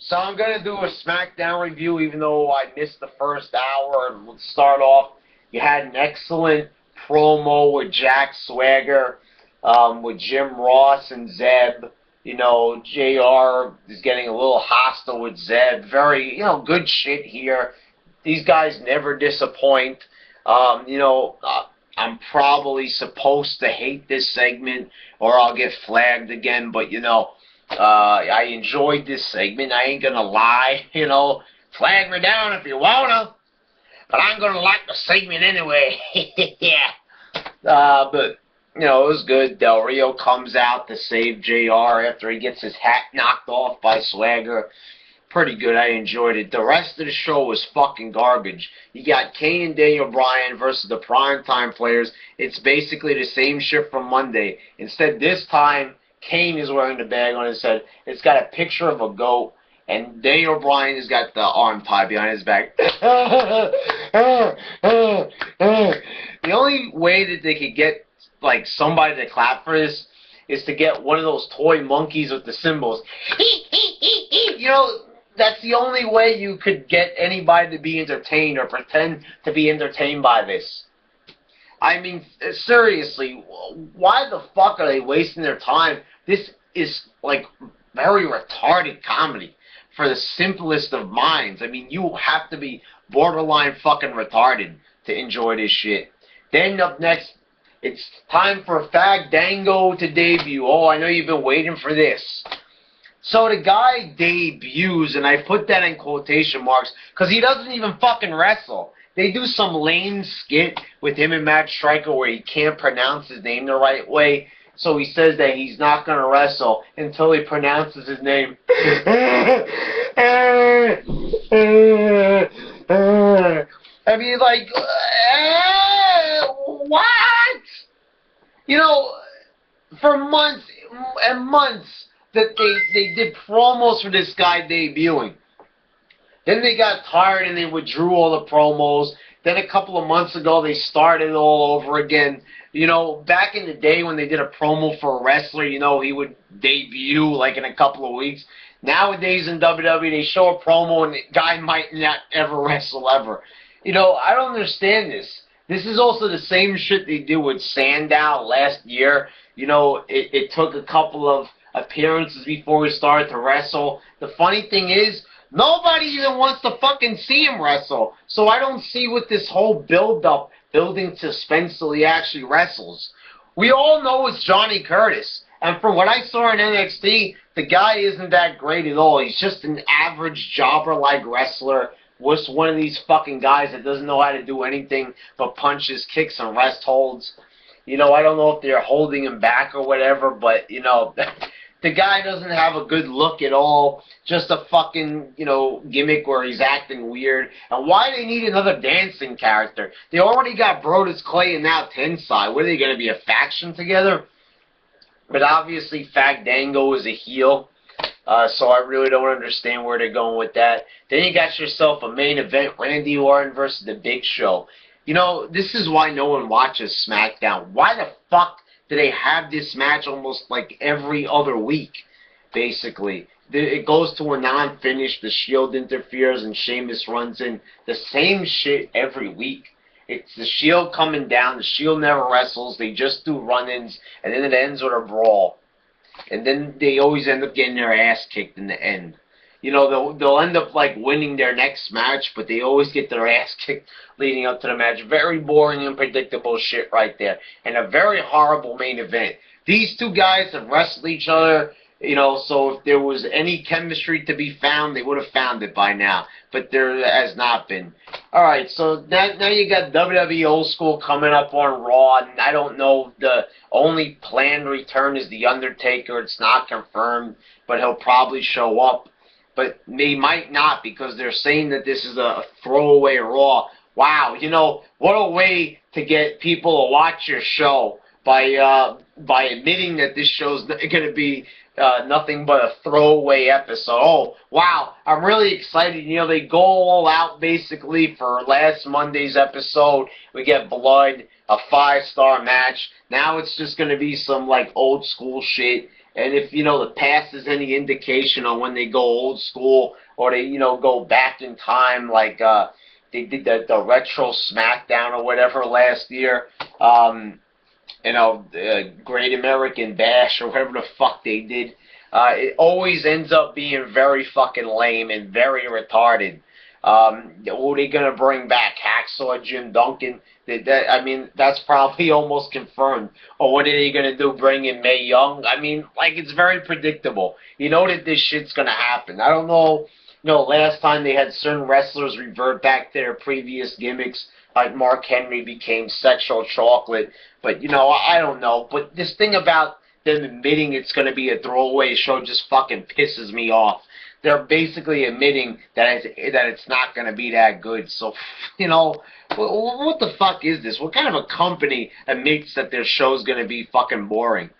So I'm going to do a SmackDown review, even though I missed the first hour. And let's start off. You had an excellent promo with Jack Swagger, with Jim Ross and Zeb. You know, JR is getting a little hostile with Zeb. Very, good shit here. These guys never disappoint. I'm probably supposed to hate this segment or I'll get flagged again, but, I enjoyed this segment. I ain't gonna lie, flag me down if you wanna, but I'm gonna like the segment anyway. Yeah. But, it was good. Del Rio comes out to save JR after he gets his hat knocked off by Swagger. Pretty good. I enjoyed it. The rest of the show was fucking garbage. You got Kane and Daniel Bryan versus the primetime players. It's basically the same shit from Monday. Instead, this time, Kane is wearing the bag on his head. It's got a picture of a goat, and Daniel Bryan has got the arm tie behind his back. The only way that they could get somebody to clap for this is to get one of those toy monkeys with the cymbals. That's the only way you could get anybody to be entertained or pretend to be entertained by this. I mean, seriously, why the fuck are they wasting their time? This is, very retarded comedy for the simplest of minds. I mean, you have to be borderline fucking retarded to enjoy this shit. Then up next, it's time for FAGDANGO to debut. Oh, I know you've been waiting for this. So the guy debuts, and I put that in quotation marks, because he doesn't even fucking wrestle. They do some lame skit with him and Matt Striker where he can't pronounce his name the right way, so he says that he's not going to wrestle until he pronounces his name. I mean, what? For months and months that they did promos for this guy debuting. Then they got tired and they withdrew all the promos. Then a couple of months ago they started all over again. Back in the day when they did a promo for a wrestler, he would debut in a couple of weeks. Nowadays in WWE they show a promo and the guy might not ever wrestle ever. I don't understand this. This is also the same shit they did with Sandow last year. It took a couple of appearances before he started to wrestle. The funny thing is, nobody even wants to fucking see him wrestle. So I don't see what this whole building suspense till he actually wrestles. We all know it's Johnny Curtis. And from what I saw in NXT, the guy isn't that great at all. He's just an average jobber-like wrestler. Was one of these fucking guys that doesn't know how to do anything but punches, kicks, and rest holds. I don't know if they're holding him back or whatever, but, the guy doesn't have a good look at all. Just a fucking, gimmick where he's acting weird. And why they need another dancing character? They already got Brodus Clay and now Tensai. What are they going to be, a faction together? But obviously FAGDANGO is a heel. So I really don't understand where they're going with that. Then you got yourself a main event, Randy Orton versus The Big Show. This is why no one watches SmackDown. Why the fuck do they have this match almost every other week, basically? It goes to a non-finish, the Shield interferes, and Sheamus runs in. The same shit every week. It's the Shield coming down, the Shield never wrestles, they just do run-ins, and then it ends with a brawl. And then they always end up getting their ass kicked in the end. They'll end up winning their next match, but they always get their ass kicked leading up to the match. Very boring and predictable shit right there. And a very horrible main event. These two guys have wrestled each other, so if there was any chemistry to be found, they would have found it by now. But there has not been. Alright, so now you got WWE Old School coming up on Raw, and I don't know, the only planned return is The Undertaker. It's not confirmed, but he'll probably show up. But they might not, because they're saying that this is a throwaway Raw. Wow, what a way to get people to watch your show by admitting that this show's going to be nothing but a throwaway episode. Oh, wow, I'm really excited. They go all out basically for last Monday's episode. We get blood, a 5-star match. Now it's just going to be some old school shit. And if, the past is any indication on when they go old school or they, go back in time, like they did the retro Smackdown or whatever last year, Great American Bash or whatever the fuck they did, it always ends up being very fucking lame and very retarded. Who are they gonna bring back? Hacksaw Jim Duncan? I mean, that's probably almost confirmed. Or what are they gonna do? Bring in Mae Young? I mean, like, it's very predictable. You know that this shit's gonna happen. I don't know. Last time they had certain wrestlers revert back to their previous gimmicks, like Mark Henry became Sexual Chocolate. But I don't know. But this thing about them admitting it's going to be a throwaway show just fucking pisses me off. They're basically admitting that it's not going to be that good. So, what the fuck is this? What kind of a company admits that their show's going to be fucking boring?